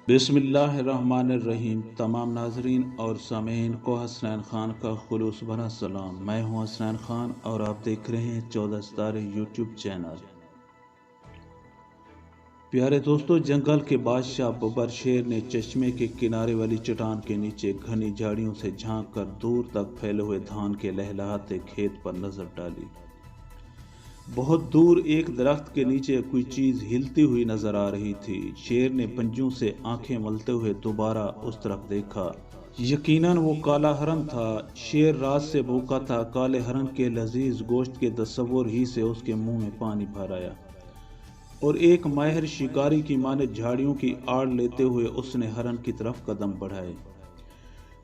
बिस्मिल्लाहिर्रहमानिर्रहीम। तमाम नाजरीन और सामीन को हसनैन खान का खुलूस भरा सलाम। मैं हूं हसनैन खान और आप देख रहे हैं 14 सितारे यूट्यूब चैनल। प्यारे दोस्तों, जंगल के बादशाह बब्बर शेर ने चश्मे के किनारे वाली चट्टान के नीचे घनी झाड़ियों से झांक कर दूर तक फैले हुए धान के लहलहाते खेत पर नजर डाली। बहुत दूर एक दरख्त के नीचे कोई चीज हिलती हुई नजर आ रही थी। शेर ने पंजों से आंखें मलते हुए दोबारा उस तरफ देखा। यकीनन वो काला हरन था। शेर रात से भूखा था। काले हरन के लजीज गोश्त के तस्वुर ही से उसके मुंह में पानी भर आया और एक माहिर शिकारी की माने झाड़ियों की आड़ लेते हुए उसने हरन की तरफ कदम बढ़ाए।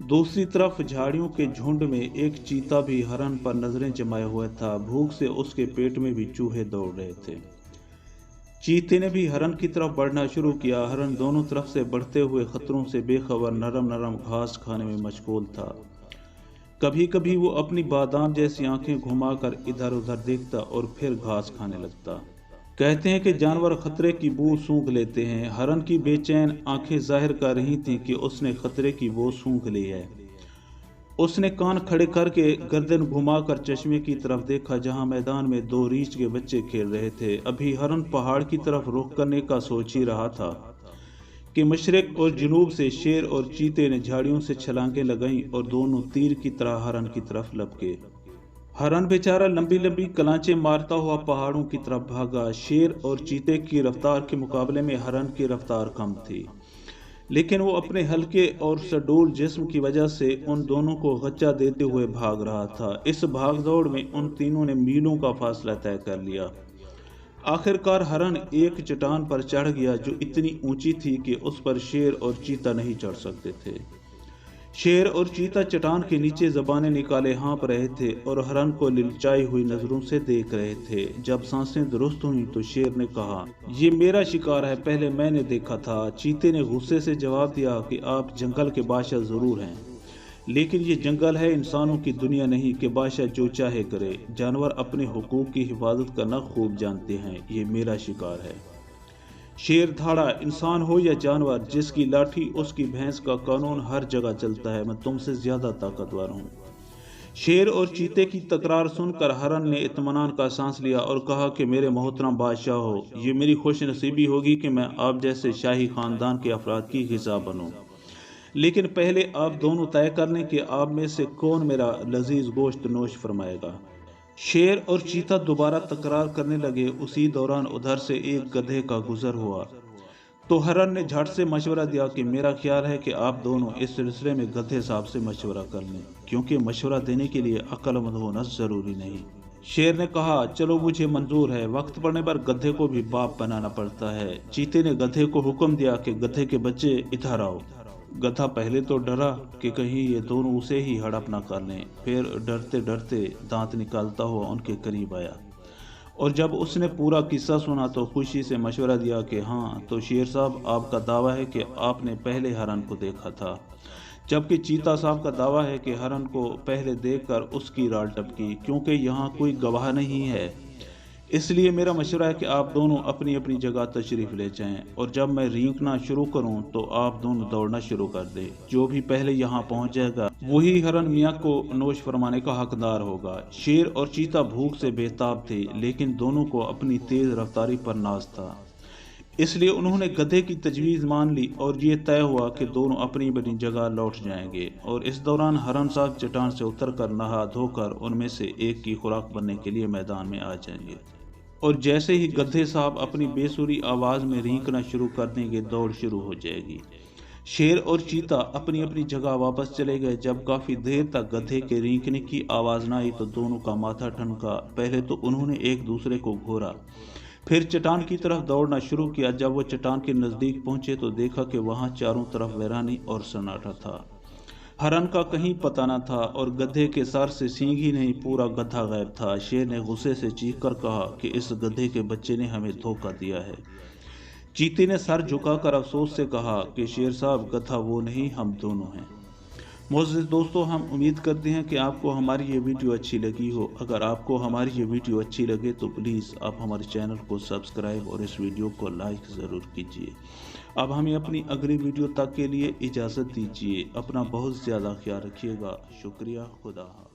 दूसरी तरफ झाड़ियों के झुंड में एक चीता भी हरन पर नजरें जमाए हुआ था। भूख से उसके पेट में भी चूहे दौड़ रहे थे। चीते ने भी हरन की तरफ बढ़ना शुरू किया। हरन दोनों तरफ से बढ़ते हुए खतरों से बेखबर नरम नरम घास खाने में मशगूल था। कभी कभी वो अपनी बादाम जैसी आंखें घुमाकर इधर उधर देखता और फिर घास खाने लगता। कहते हैं कि जानवर खतरे की बू सूंघ लेते हैं। हरन की बेचैन आंखें जाहिर कर रही थीं कि उसने खतरे की बू सूंघ ली है। उसने कान खड़े करके गर्दन घुमाकर चश्मे की तरफ देखा, जहां मैदान में दो रीछ के बच्चे खेल रहे थे। अभी हरन पहाड़ की तरफ रुख करने का सोच ही रहा था कि मशरिक और जुनूब से शेर और चीते ने झाड़ियों से छलांगें लगाईं और दोनों तीर की तरह हरन की तरफ लपके। हरन बेचारा लंबी लंबी कलांचे मारता हुआ पहाड़ों की तरफ भागा। शेर और चीते की रफ्तार के मुकाबले में हरन की रफ्तार कम थी, लेकिन वो अपने हल्के और सडोल जिस्म की वजह से उन दोनों को गच्चा देते हुए भाग रहा था। इस भागदौड़ में उन तीनों ने मीलों का फासला तय कर लिया। आखिरकार हरन एक चट्टान पर चढ़ गया जो इतनी ऊंची थी कि उस पर शेर और चीता नहीं चढ़ सकते थे। शेर और चीता चट्टान के नीचे जबानें निकाले हाँप रहे थे और हरन को लिलचाई हुई नजरों से देख रहे थे। जब सांसें दुरुस्त हुई तो शेर ने कहा, ये मेरा शिकार है, पहले मैंने देखा था। चीते ने गुस्से से जवाब दिया कि आप जंगल के बादशाह जरूर हैं, लेकिन ये जंगल है, इंसानों की दुनिया नहीं कि बादशाह जो चाहे करे। जानवर अपने हुकूक की हिफाजत करना खूब जानते हैं। ये मेरा शिकार है। शेर धाड़ा, इंसान हो या जानवर, जिसकी लाठी उसकी भैंस का कानून हर जगह चलता है। मैं तुमसे ज्यादा ताकतवर हूँ। शेर और चीते की तकरार सुनकर हरन ने इत्मीनान का सांस लिया और कहा कि मेरे मोहतरम बादशाह हो, ये मेरी खुश नसीबी होगी कि मैं आप जैसे शाही खानदान के अफराद की ग़िज़ा बनूं। लेकिन पहले आप दोनों तय कर लें कि आप में से कौन मेरा लजीज गोश्त नोश फरमाएगा। शेर और चीता दोबारा तकरार करने लगे। उसी दौरान उधर से एक गधे का गुजर हुआ तो हरन ने झट से मशवरा दिया कि मेरा ख्याल है कि आप दोनों इस सिलसिले में गधे साहब से मशवरा कर लें, क्योंकि मशवरा देने के लिए अक्लमंद होना जरूरी नहीं। शेर ने कहा, चलो मुझे मंजूर है। वक्त पड़ने पर गधे को भी बाप बनाना पड़ता है। चीते ने गधे को हुक्म दिया कि गधे के बच्चे इधर आओ। गधा पहले तो डरा कि कहीं ये दोनों उसे ही हड़प ना कर लें, फिर डरते डरते दांत निकालता हुआ उनके करीब आया और जब उसने पूरा किस्सा सुना तो खुशी से मशवरा दिया कि हाँ तो शेर साहब, आपका दावा है कि आपने पहले हरन को देखा था, जबकि चीता साहब का दावा है कि हरन को पहले देखकर उसकी राल टपकी। क्योंकि यहाँ कोई गवाह नहीं है, इसलिए मेरा मशवरा है कि आप दोनों अपनी अपनी जगह तशरीफ ले जाएं और जब मैं रींकना शुरू करूं तो आप दोनों दौड़ना शुरू कर दें। जो भी पहले यहां पहुंच जाएगा वही हरन मियां को नोश फरमाने का हकदार होगा। शेर और चीता भूख से बेताब थे, लेकिन दोनों को अपनी तेज रफ्तारी पर नाज था, इसलिए उन्होंने गधे की तजवीज़ मान ली और ये तय हुआ कि दोनों अपनी अपनी जगह लौट जाएंगे। और इस दौरान हरन साहब चट्टान से उतरकर नहा धोकर उनमें से एक की खुराक बनने के लिए मैदान में आ जाएंगे और जैसे ही गधे साहब अपनी बेसुरी आवाज़ में रींकना शुरू कर देंगे, दौड़ शुरू हो जाएगी। शेर और चीता अपनी अपनी जगह वापस चले गए। जब काफ़ी देर तक गधे के रींकने की आवाज़ न आई तो दोनों का माथा ठनका। पहले तो उन्होंने एक दूसरे को घूरा, फिर चट्टान की तरफ दौड़ना शुरू किया। जब वो चट्टान के नज़दीक पहुंचे तो देखा कि वहां चारों तरफ वीरानी और सन्नाटा था। हरन का कहीं पता न था और गधे के सर से सींग ही नहीं, पूरा गधा गायब था। शेर ने गुस्से से चीख कर कहा कि इस गधे के बच्चे ने हमें धोखा दिया है। चीते ने सर झुकाकर अफसोस से कहा कि शेर साहब, गधा वो नहीं, हम दोनों हैं। معزز دوستوں، ہم امید کرتے ہیں کہ آپ کو ہماری یہ ویڈیو اچھی لگی ہو۔ اگر آپ کو ہماری یہ ویڈیو اچھی لگے تو پلیز آپ ہمارے چینل کو سبسکرائب اور اس ویڈیو کو لائک ضرور کیجیے۔ اب ہمیں اپنی اگلی ویڈیو تک کے لیے اجازت دیجیے۔ اپنا بہت زیادہ خیال رکھیے گا۔ شکریہ۔ خدا حافظ۔